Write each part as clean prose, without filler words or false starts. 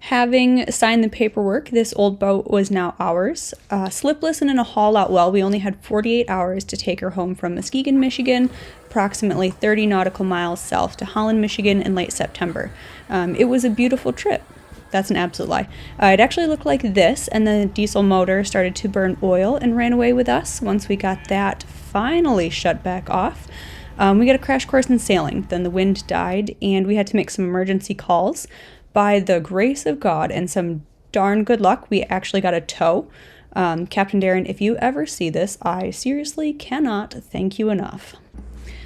Having signed the paperwork, this old boat was now ours. Slipless and in a haul out well, we only had 48 hours to take her home from Muskegon, Michigan, approximately 30 nautical miles south to Holland, Michigan in late September. It was a beautiful trip. That's an absolute lie. It actually looked like this, and the diesel motor started to burn oil and ran away with us. Once we got that finally shut back off, we got a crash course in sailing. Then the wind died, and we had to make some emergency calls. By the grace of God and some darn good luck, we actually got a tow. Captain Darren, if you ever see this, I seriously cannot thank you enough.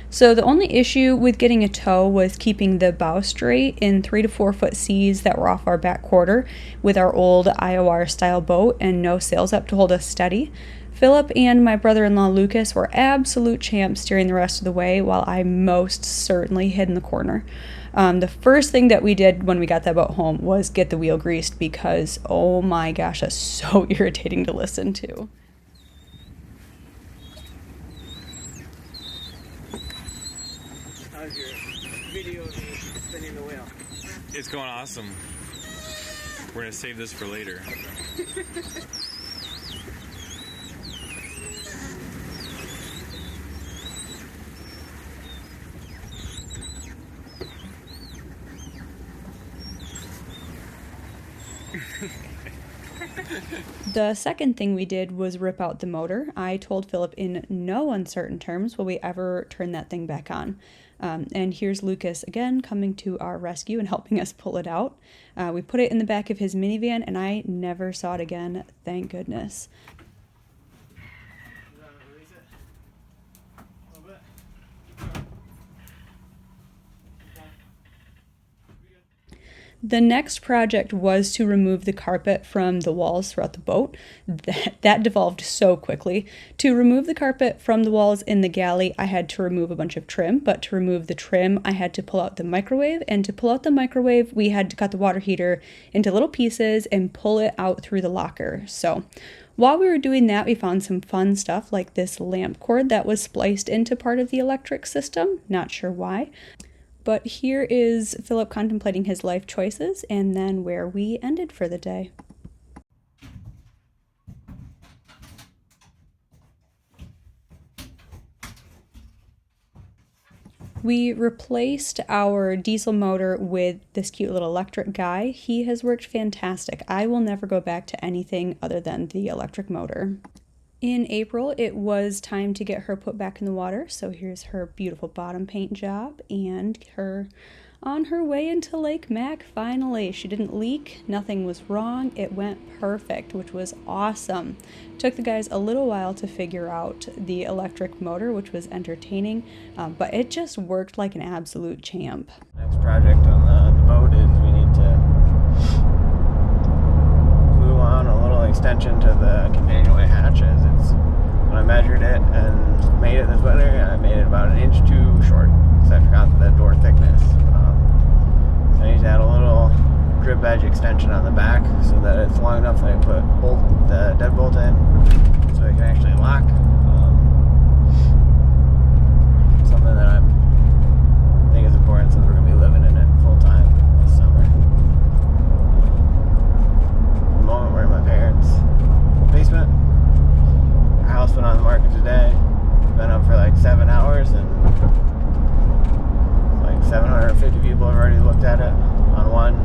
So the only issue with getting a tow was keeping the bow straight in 3 to 4 foot seas that were off our back quarter with our old IOR style boat and no sails up to hold us steady. Philip and my brother-in-law Lucas were absolute champs steering the rest of the way, while I most certainly hid in the corner. The first thing that we did when we got that boat home was get the wheel greased because, oh my gosh, that's so irritating to listen to. How's your video of me spinning the wheel? It's going awesome. We're gonna save this for later. The second thing we did was rip out the motor. I told Philip in no uncertain terms will we ever turn that thing back on. And here's Lucas again coming to our rescue and helping us pull it out. We put it in the back of his minivan and I never saw it again, thank goodness. The next project was to remove the carpet from the walls throughout the boat. That devolved so quickly. To remove the carpet from the walls in the galley, I had to remove a bunch of trim, but to remove the trim, I had to pull out the microwave, and to pull out the microwave, we had to cut the water heater into little pieces and pull it out through the locker. So while we were doing that, we found some fun stuff like this lamp cord that was spliced into part of the electric system. Not sure why. But here is Philip contemplating his life choices and then where we ended for the day. We replaced our diesel motor with this cute little electric guy. He has worked fantastic. I will never go back to anything other than the electric motor. In April, it was time to get her put back in the water, so here's her beautiful bottom paint job and her on her way into Lake Mac finally. She didn't leak, nothing was wrong, it went perfect, which was awesome. Took the guys a little while to figure out the electric motor, which was entertaining, but it just worked like an absolute champ. Next project on the boat is we need to glue on a little extension to the companionway hatches. When I measured it and made it this winter, I made it about 1 inch too short, so I forgot the door thickness. So I need to add a little drip edge extension on the back so that it's long enough that I put the deadbolt in so it can actually lock. Something that I think is important since we're going to be living in it full time this summer. At the moment we're in my parents' basement. Our house went on the market today. Been up for like 7 hours and like 750 people have already looked at it on one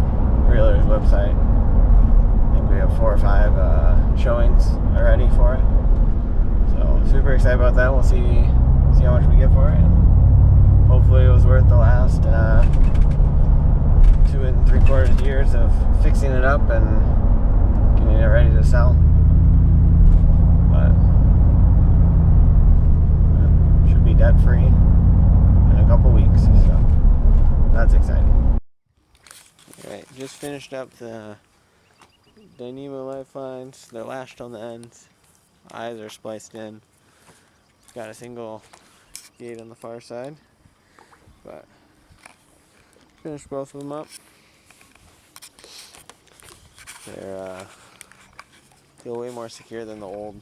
realtor's website. I think we have 4 or 5 showings already for it. So super excited about that. We'll see how much we get for it. Hopefully it was worth the last 2 3/4 years of fixing it up and getting it ready to sell. But should be debt free in a couple weeks, so that's exciting. Alright, just finished up the Dyneema lifelines. They're lashed on the ends. Eyes are spliced in. Got a single gate on the far side, but finished both of them up. They're feel way more secure than the old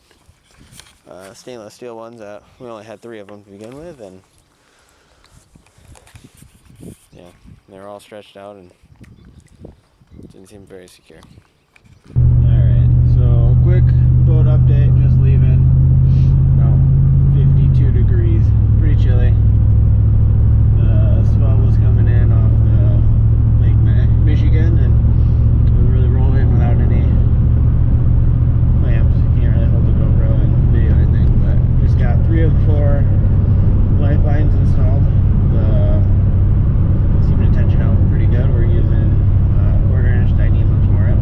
stainless steel ones that we only had 3 of them to begin with, and yeah, they're all stretched out and Didn't seem very secure. Alright, so quick boat update, just leaving. About 52 degrees, pretty chilly. The swell was coming in off the Lake Michigan, and it was really rolling without any clamps. Can't really hold the GoPro and video anything, but just got 3 of the 4 lifelines installed. The seam to tension out pretty good. We're using 1/4 inch Dyneema for it.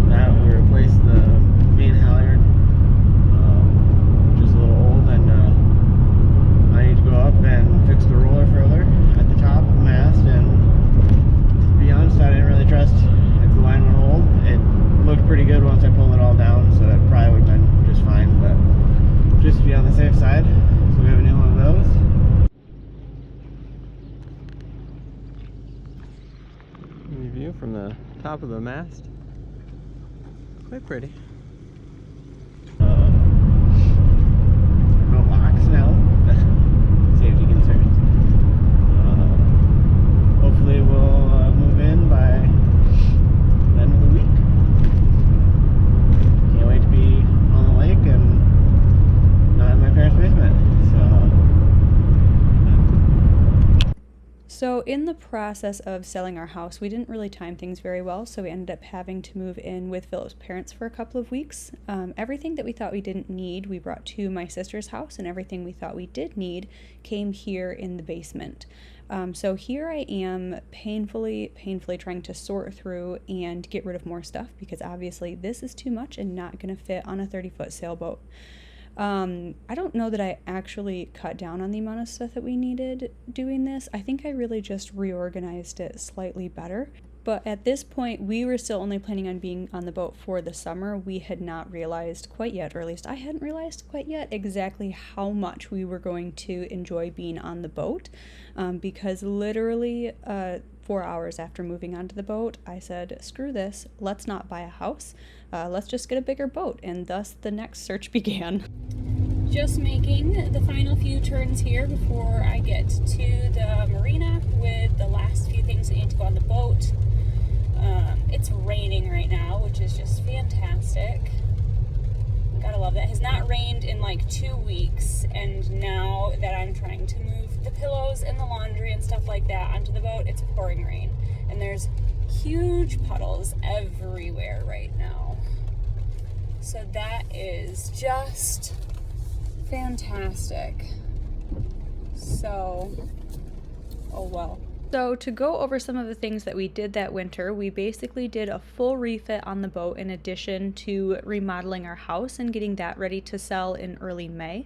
That we replaced the main halyard, which is a little old, and I need to go up and fix the roller further at the top of the mast. And to be honest, I didn't really trust if the line would hold. It looked pretty good once I pulled it all down, so it probably would have been just fine, but just to be on the safe side, so we have a new one of those. View from the top of the mast. Quite pretty. No locks now. Safety concerns. Hopefully we'll move in by the end of the week. Can't wait to be on the lake and not in my parents' basement. So in the process of selling our house, we didn't really time things very well, so we ended up having to move in with Philip's parents for a couple of weeks. Everything that we thought we didn't need, we brought to my sister's house, and everything we thought we did need came here in the basement. So here I am painfully trying to sort through and get rid of more stuff, because obviously this is too much and not going to fit on a 30-foot sailboat. I don't know that I actually cut down on the amount of stuff that we needed doing this. I think I really just reorganized it slightly better. But at this point, we were still only planning on being on the boat for the summer. We had not realized quite yet, or at least I hadn't realized quite yet, exactly how much we were going to enjoy being on the boat. Because literally 4 hours after moving onto the boat, I said, screw this, let's not buy a house. Let's just get a bigger boat. And thus the next search began. Just making the final few turns here before I get to the marina with the last few things that need to go on the boat. It's raining right now, which is just fantastic. Gotta love that. It has not rained in like 2 weeks, and now that I'm trying to move the pillows and the laundry and stuff like that onto the boat, it's pouring rain. And there's huge puddles everywhere right now. So that is just fantastic. So, oh well. So to go over some of the things that we did that winter, we basically did a full refit on the boat in addition to remodeling our house and getting that ready to sell in early May.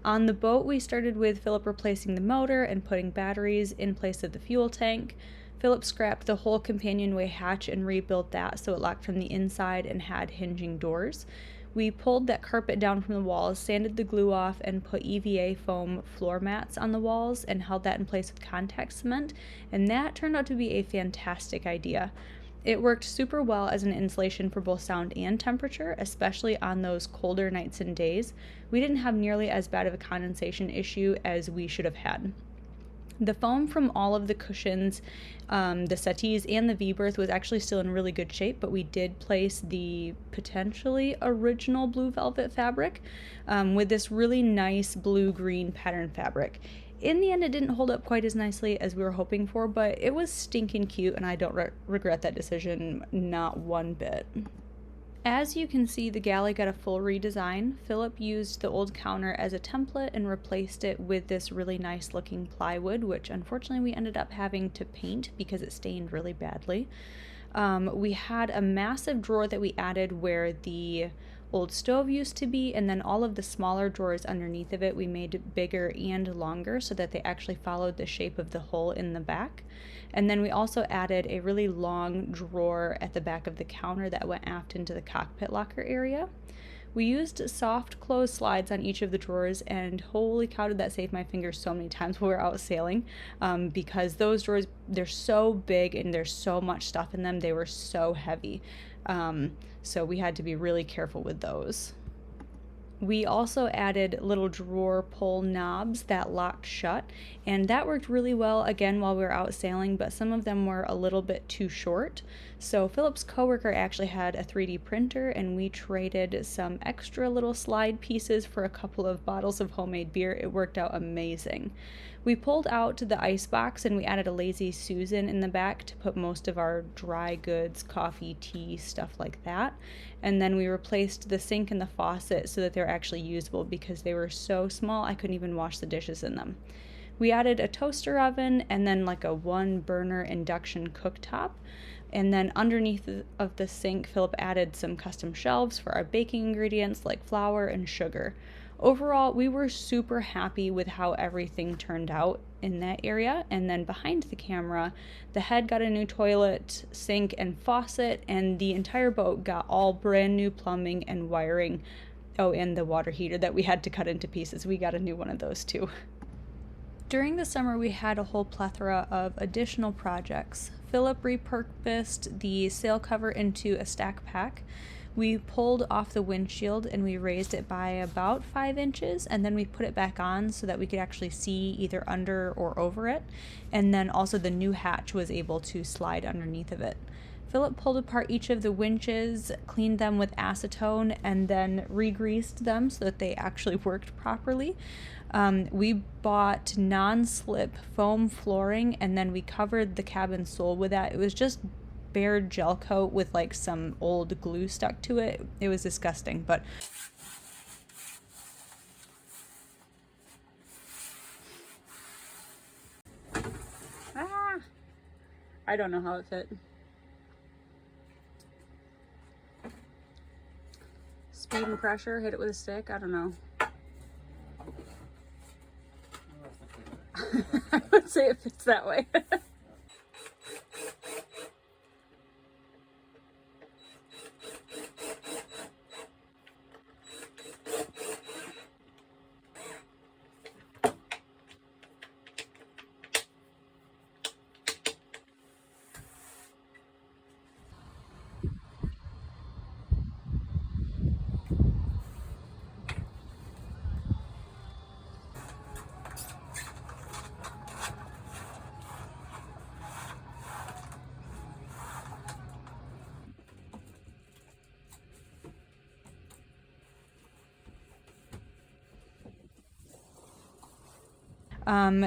On the boat, we started with Philip replacing the motor and putting batteries in place of the fuel tank. Philip scrapped the whole companionway hatch and rebuilt that so it locked from the inside and had hinging doors. We pulled that carpet down from the walls, sanded the glue off, and put EVA foam floor mats on the walls and held that in place with contact cement, and that turned out to be a fantastic idea. It worked super well as an insulation for both sound and temperature, especially on those colder nights and days. We didn't have nearly as bad of a condensation issue as we should have had. The foam from all of the cushions, the settees, and the V-berth was actually still in really good shape, but we did place the potentially original blue velvet fabric with this really nice blue-green pattern fabric. In the end, it didn't hold up quite as nicely as we were hoping for, but it was stinking cute, and I don't regret that decision, not one bit. As you can see, the galley got a full redesign. Philip used the old counter as a template and replaced it with this really nice looking plywood, which unfortunately we ended up having to paint because it stained really badly. We had a massive drawer that we added where the old stove used to be, and then all of the smaller drawers underneath of it we made bigger and longer so that they actually followed the shape of the hole in the back. And then we also added a really long drawer at the back of the counter that went aft into the cockpit locker area. We used soft close slides on each of the drawers, and holy cow did that save my fingers so many times while we were out sailing, because those drawers, they're so big and there's so much stuff in them, they were so heavy. So we had to be really careful with those. We also added little drawer pull knobs that locked shut, and that worked really well again while we were out sailing, but some of them were a little bit too short. So Philip's coworker actually had a 3D printer, and we traded some extra little slide pieces for a couple of bottles of homemade beer. It worked out amazing. We pulled out the ice box and we added a Lazy Susan in the back to put most of our dry goods, coffee, tea, stuff like that. And then we replaced the sink and the faucet so that they're actually usable because they were so small I couldn't even wash the dishes in them. We added a toaster oven and then like a 1-burner induction cooktop. And then underneath of the sink, Philip added some custom shelves for our baking ingredients like flour and sugar. Overall, we were super happy with how everything turned out in that area. And then behind the camera, the head got a new toilet, sink, and faucet, and the entire boat got all brand new plumbing and wiring. Oh, and the water heater that we had to cut into pieces. We got a new one of those too. During the summer, we had a whole plethora of additional projects. Philip repurposed the sail cover into a stack pack. We pulled off the windshield and we raised it by about 5 inches, and then we put it back on so that we could actually see either under or over it. And then also the new hatch was able to slide underneath of it. Philip pulled apart each of the winches, cleaned them with acetone, and then re-greased them so that they actually worked properly. We bought non-slip foam flooring, and then we covered the cabin sole with that. It was just bare gel coat with like some old glue stuck to it. It was disgusting, but I don't know how it fit. Speed and pressure, hit it with a stick, I don't know. I would say it fits that way.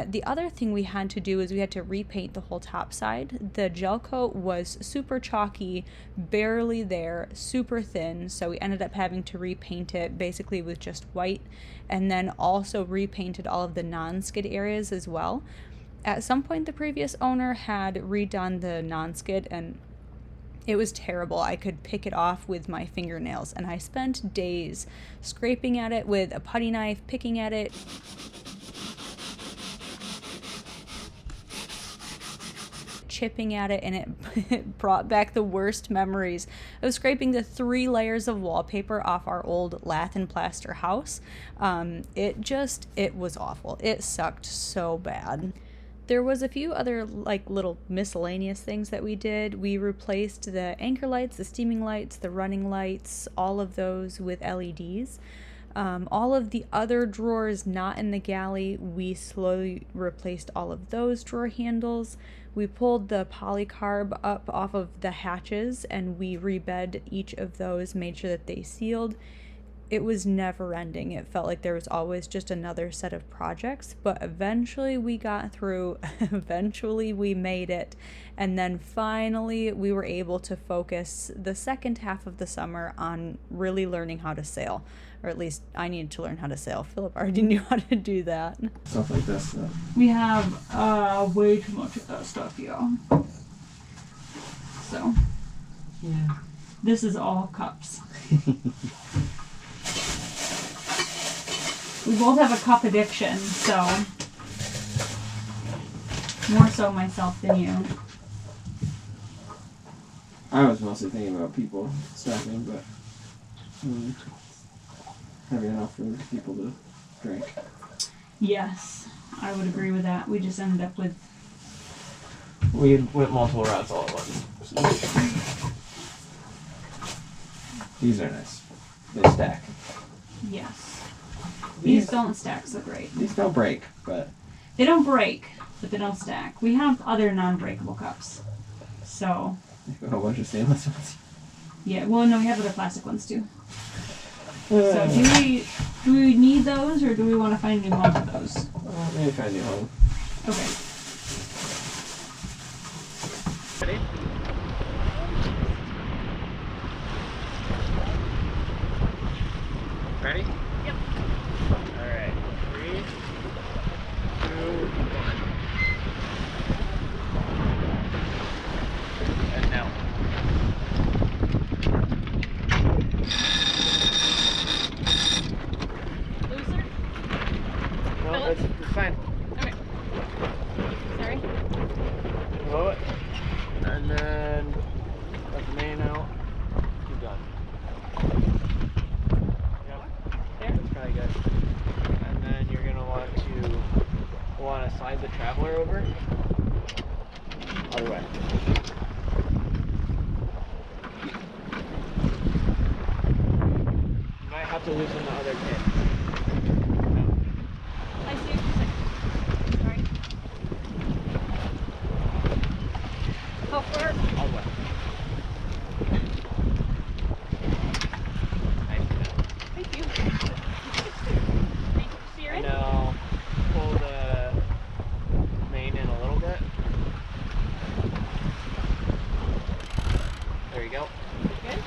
The other thing we had to do is we had to repaint the whole top side. The gel coat was super chalky, barely there, super thin, so we ended up having to repaint it basically with just white, and then also repainted all of the non-skid areas as well. At some point, the previous owner had redone the non-skid, and it was terrible. I could pick it off with my fingernails, and I spent days scraping at it with a putty knife, picking at it, chipping at it, and it brought back the worst memories of scraping the 3 layers of wallpaper off our old lath and plaster house. It was awful. It sucked so bad. There was a few other like little miscellaneous things that we did. We replaced the anchor lights, the steaming lights, the running lights, all of those with LEDs. All of the other drawers not in the galley, we slowly replaced all of those drawer handles. We pulled the polycarb up off of the hatches and we rebed each of those, made sure that they sealed. It was never ending. It felt like there was always just another set of projects, but eventually we got through, eventually we made it, and then finally we were able to focus the second half of the summer on really learning how to sail, or at least I needed to learn how to sail. Philip already knew how to do that. Stuff like this. We have way too much of that stuff, y'all. So, Yeah. this is all cups. We both have a cup addiction, so more so myself than you. I was mostly thinking about people stopping, but having enough for people to drink. Yes, I would agree with that. We just ended up with... We went multiple routes all at once. These are nice. They stack. Yes. These don't stack so great. These don't break, but They don't break, but they don't stack. We have other non-breakable cups. So, a whole bunch of stainless ones. yeah, well, no, we have other plastic ones too. So, do we need those, or do we want to find a new home for those? Maybe find a new home. Okay. Ready? Ready? Yep. Alright. 3, 2, 1. And now. Looser? No, it's fine. Okay. Sorry. Blow it. And then let the main out. Keep going. Yep. There? That's probably good. And then you're gonna want to slide the traveler over. Other way. You might have to loosen the other pin. I see what you're saying. Sorry. How far? All the way. Nice. Thank you. Thank you. See you're in? And now pull the main in a little bit. There you go. Good?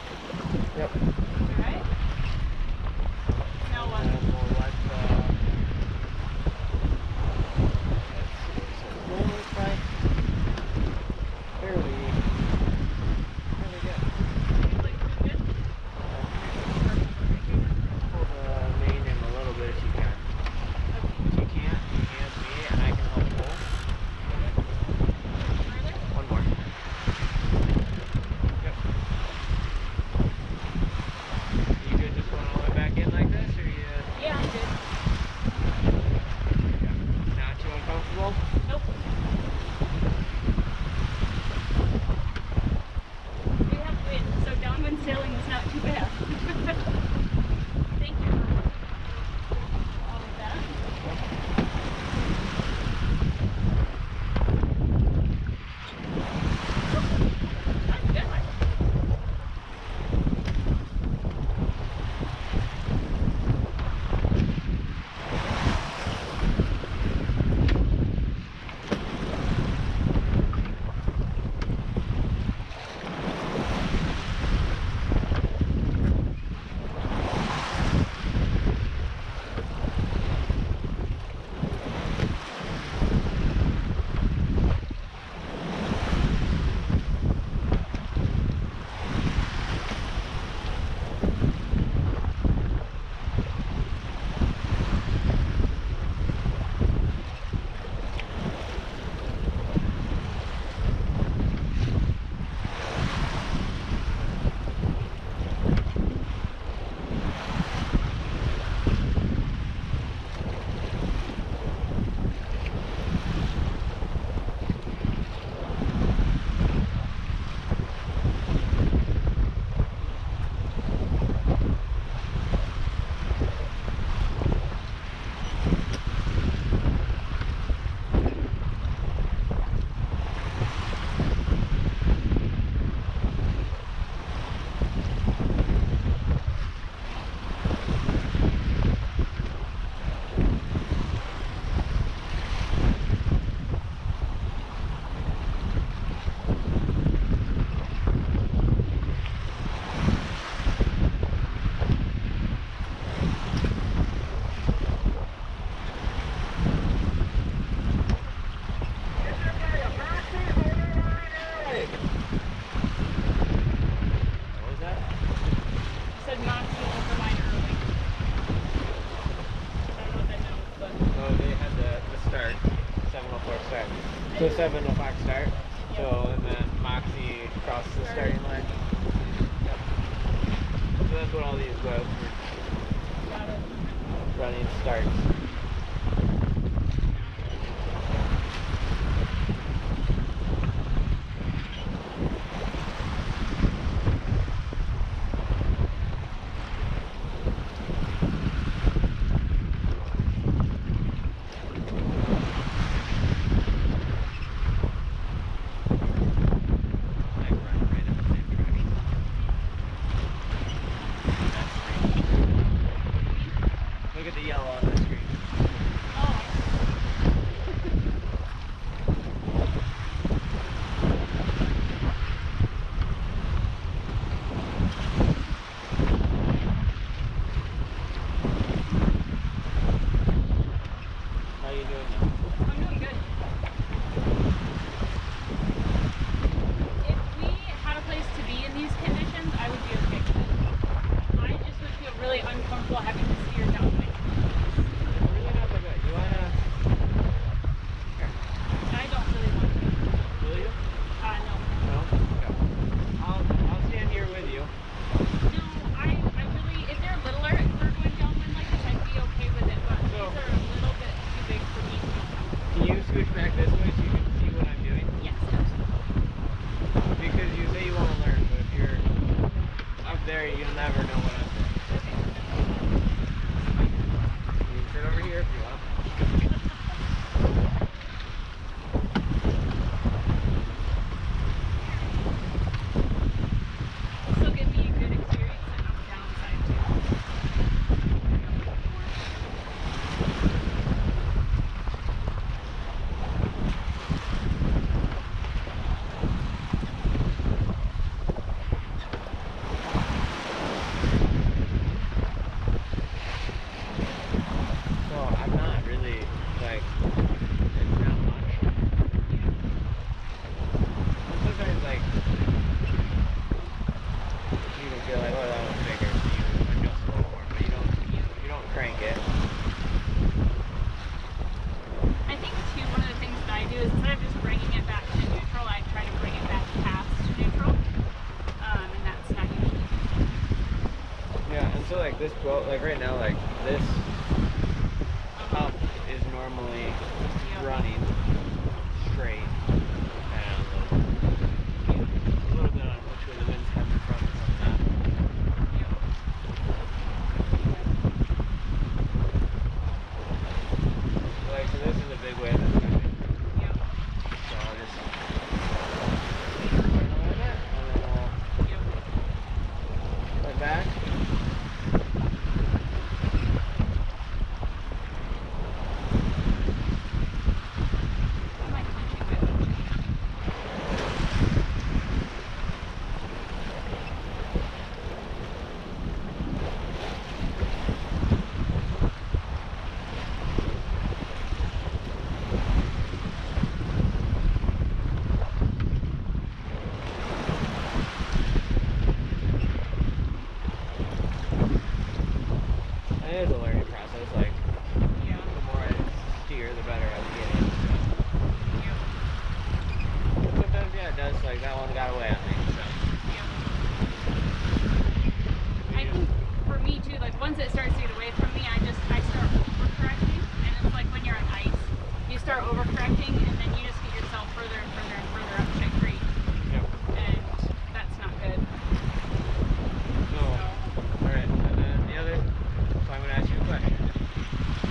Yep. Alright. Now what? And we'll let fairly good. Like, good? Pull the main in a little bit if you can. If you can't, you hand me and I can help pull. Further? One more. Yep. You good just going all the way back in like this, or you Yeah, I'm good. not too uncomfortable? Nope. We have wind, so downwind sailing is not too bad. Thank you for all of that. That's good. What was that? Said Moxie overnight early. I don't know what that means, but So they had the start, 7:04 start. So 7:05 start. So and then Moxie crossed the starting line. Yep. So that's what all these go for got it. running starts. You can feel like, oh, that one's bigger, so you adjust a little more, but you don't crank it. I think too, one of the things that I do is instead of just bringing it back to neutral, I try to bring it back past neutral, and that's not usually. Yeah, and so like this boat, like right now, like this up is normally running straight, and a little bit on which way the wind's coming from and some of that. So, like, so this is a big wave that's coming. So I'll just put it like that, and then I'll put it back. It is a learning process. Like, the more I steer, the better I get in. So. Sometimes, yeah, it does. Like that one got away on me. So. I think for me too, like once it starts to get away from me, I start overcorrecting, and it's like when you're on ice, you start overcorrecting, and then you just get yourself further and further and further up Shake Creek, and that's not good. So, all right, and then the other. So I'm gonna ask you a question.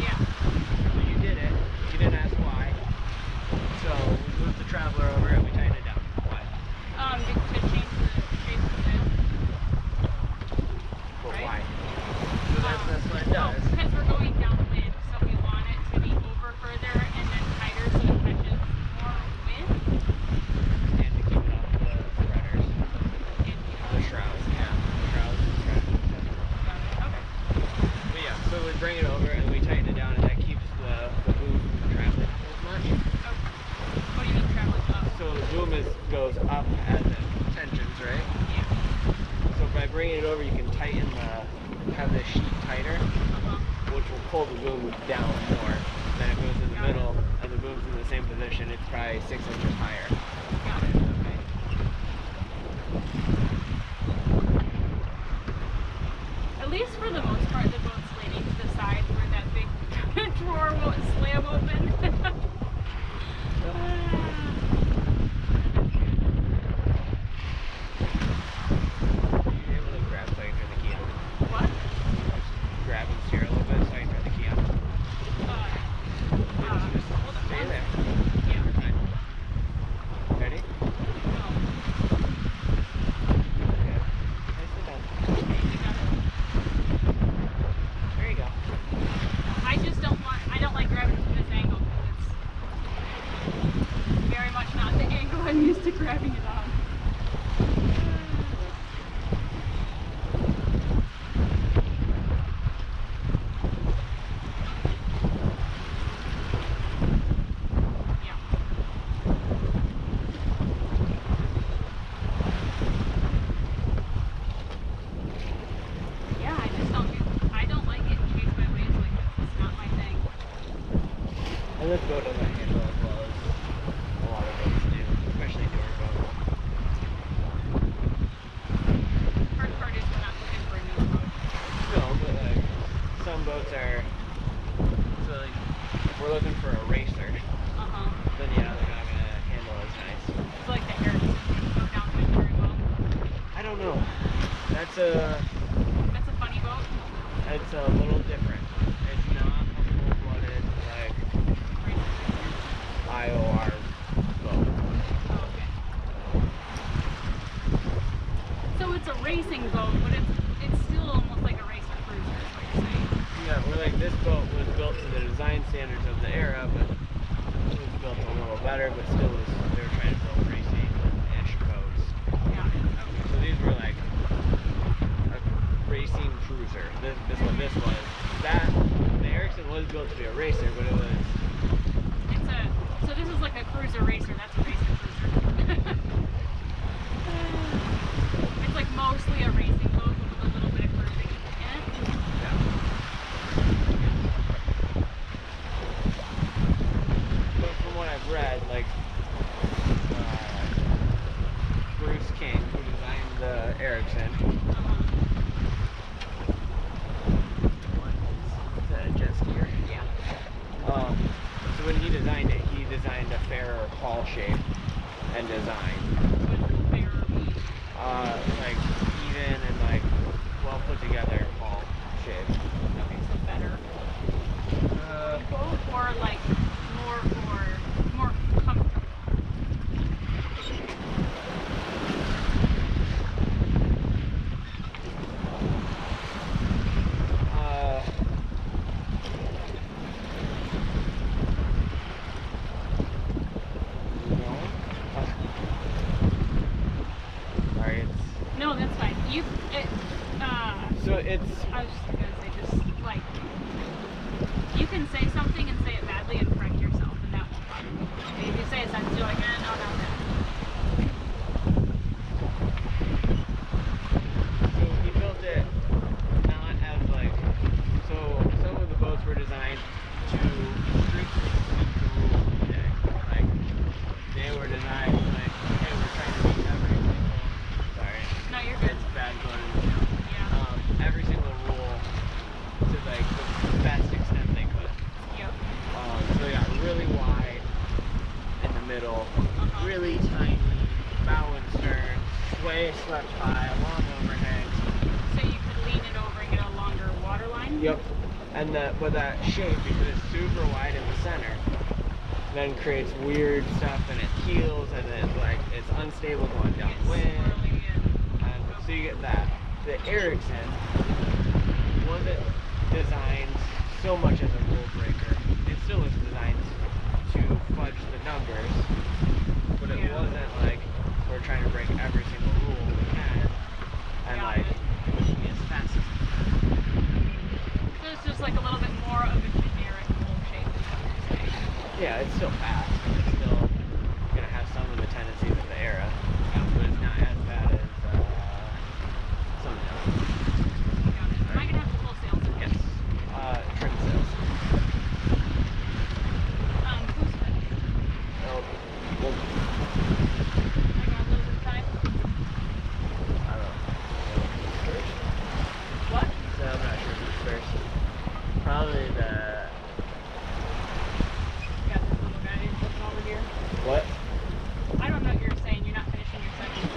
Yeah. So you did it. You didn't ask why. So we moved the Traveler over and we tightened it down. Why? To change the shape of the sail. But Right. why? So that's what it does. Because we're going downwind, so we want it to be over further and then tighter so it catches more wind. And to keep it off the spreaders. And The shrouds, yeah. The shrouds and spreaders. okay. But yeah, so we bring it over and we tighten it down, and that keeps the boom from traveling as much. What do you mean traveling up? So the boom goes up as it tensions, right? Yeah. So by bringing it over, you can have the sheet tighter, which will pull the boom down more. Then it goes in the middle, and the boom's in the same position. It's probably 6 inches higher. Got it. Okay. At least for the most part, the boat's leaning to the side where that big drawer won't slam open. You're able to grab so I can turn the key on. What? Just grab and steer a little bit so I can turn the key on. Just Hold on. stay there. Yeah. You're fine. Ready? Okay. Nicely done. There you go. I don't like grabbing from this angle because it's very much not the angle I'm used to grabbing it on. Yeah. Yeah, I don't like getting chased by waves like this. It's not my thing. And this boat doesn't handle as well as a lot of boats do, especially newer boats. Hard part is we're not looking for a new boat. No, but like some boats are. So like, if we're looking for a racer, then yeah, they're not gonna handle as nice. It's like the Harrison wouldn't go downwind very well. I don't know. That's That's a funny boat. it's a little different. It's not a full-blooded like IOR boat. Oh, okay. So it's a racing boat, but it's still almost like a racer cruiser, is what you're saying. Yeah, we're like this boat was built to the design standards of the era, but it was built a little better, but still they were trying to build racing-ish boats. Yeah. Okay. So these were like a racing cruiser. This was. The Ericsson was built to be a racer, but it was. So this is like a cruiser racer. That's a racer cruiser. Erickson. Is that a jet skier? Yeah. So when he designed it, he designed a fairer hull shape and design. What does fairer mean? Like even and like well put together hull shape. Okay, so better. Or like more comfortable. Sorry, No, that's fine. so it's I was just gonna say, just like, you can say something and say it badly and correct yourself, and that won't bother me. If you say a sentence, you're like, no, not that. so he built it not as like so some of the boats were designed to strictly meet the rules of the day. Like they were designed like, hey, we're trying to meet every single sorry. No, you're good. It's bad going in the tail. Yeah. Every single rule to like the best extent they could. Yep. So they got really wide in the middle, really tiny bow and stern, sway swept high, long overhang. So you could lean it over and get a longer water line? Yep. And but that shape, because it's super wide in the center, then creates weird stuff and it heels and then like it's unstable going It's downwind. swirly And so you get that. The Erickson wasn't designed so much as a rule breaker. It still was designed to fudge the numbers, but it Yeah. wasn't like we're trying to break every single rule we can and Got like it. be as fast as we So it's just like a little bit more of a generic hole shape is what you're saying. can. Yeah, it's still fast. It's still gonna have some of the tendencies of the era, but it's not as bad as some of the others. Got it. Am I gonna have to pull sails in? Yes. Trim sails. Who's first? Oh, well, I got those inside. I don't know. First. What? So I'm not sure who's first. Probably the Got this little guy looking over here. what? I don't know what you're saying. You're not finishing your sentence.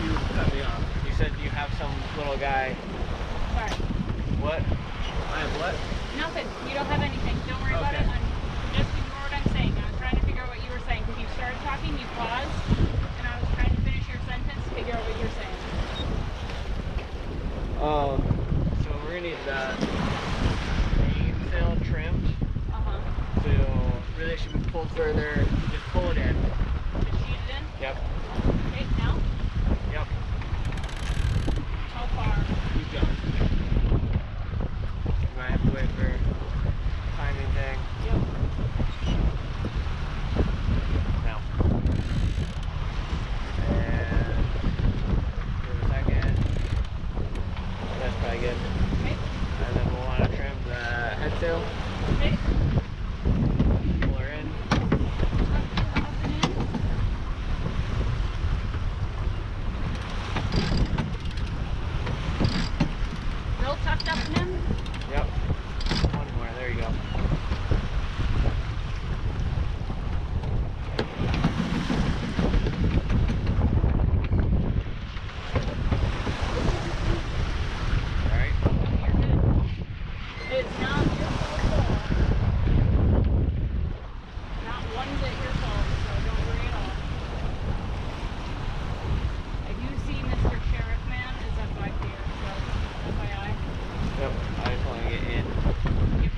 You cut me off. You said you have some little guy. Sorry. What? I have what? Nothing. You don't have anything. Don't worry about Okay. it. Just ignore what I'm saying. I was trying to figure out what you were saying because you started talking, you paused, and I was trying to finish your sentence to figure out what you're saying. So we're gonna need the mainsail trimmed. So really it should be pulled further. Just pull it in. Just sheet it in. Yep. Okay, now? Yep. How far? Keep going. You might have to wait for timing thing. Yep. Now. And give it a second. That's probably good. Okay. And then we'll want to trim the head sail. Okay. Pull her in. Up and in. Real tucked up and in. Yep. One more. There you go. Alright. You're good. It's not your fault. Not one bit your fault, so don't worry at all. I do see Mr. Sheriff Man is up back here, so FYI. Yep. I just want to get in. Yep.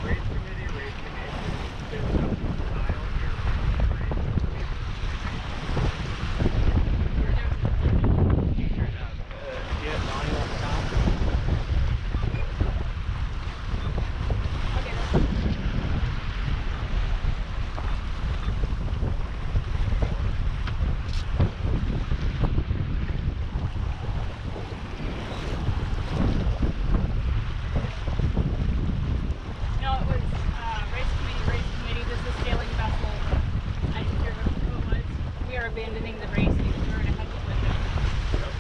Race committee, race committee. There's no tile here. Turn up. Do you have volume on the top? Okay, that's no, it was race committee. This is sailing vessel. I didn't hear who it was. We are abandoning the race. We were in a heavy with it.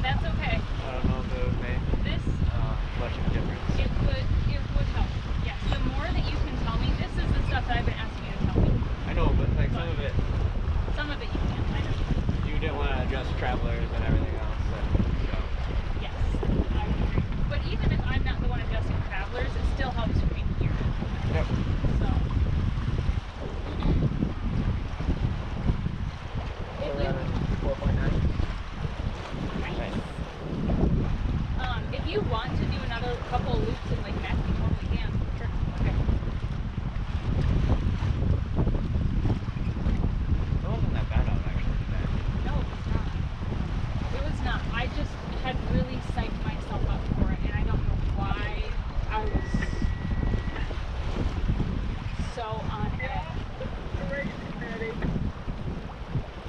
that's okay. I don't know if it would make This, much of a difference. it would help. Yes, the more that you can tell me, this is the stuff that I've been asking you to tell me. I know, but like Some of it you can't, I know. you didn't want to adjust travelers and everything else. So. Yes, I would agree. But even if I'm not the one adjusting travelers, it still helps for me here. Yep. So. If you, 4.9. right. If you want to do another couple of loops in Lake Mac, you totally can. Sure. Okay. It wasn't that bad out actually today. No, it was not. It was not. I just had really psyched myself up for it, and I don't know why I was so on edge.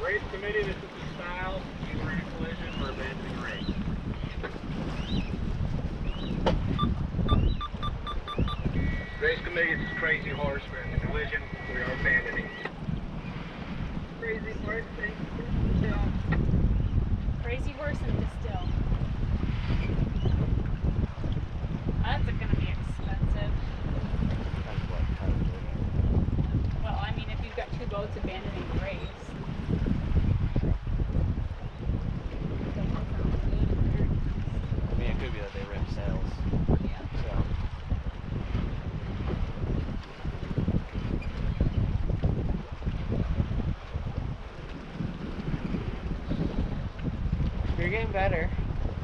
Race committee, this is the style. You were in a collision for abandoning race. Race committee, this is Crazy Horse. We're in the collision. We are abandoning. Crazy Horse, Crazy Horse and Distill. That's gonna be expensive. That's what kind of Well, I mean, if you've got two boats abandoning the race. Doesn't sound good and very I mean, it could be that they ripped sails. nice. Yeah. So. You're getting better.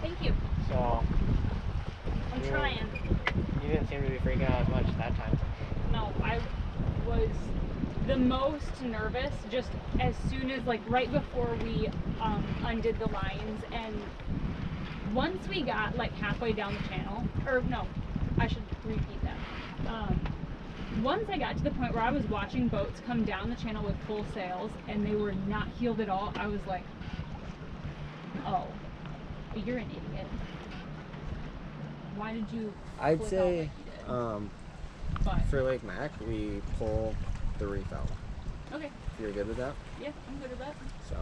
Thank you. So. I'm you- trying. You didn't seem to be freaking out as much that time. No, I was the most nervous just as soon as, like, right before we undid the lines, and once we got like halfway down the channel, or no, I should repeat that. Once I got to the point where I was watching boats come down the channel with full sails and they were not heeled at all, I was like, oh, you're an idiot. Why did you I'd flip out say, like you did? But for Lake Mac, we pull the reef out. okay, You're good with that? yeah, I'm good with that. So.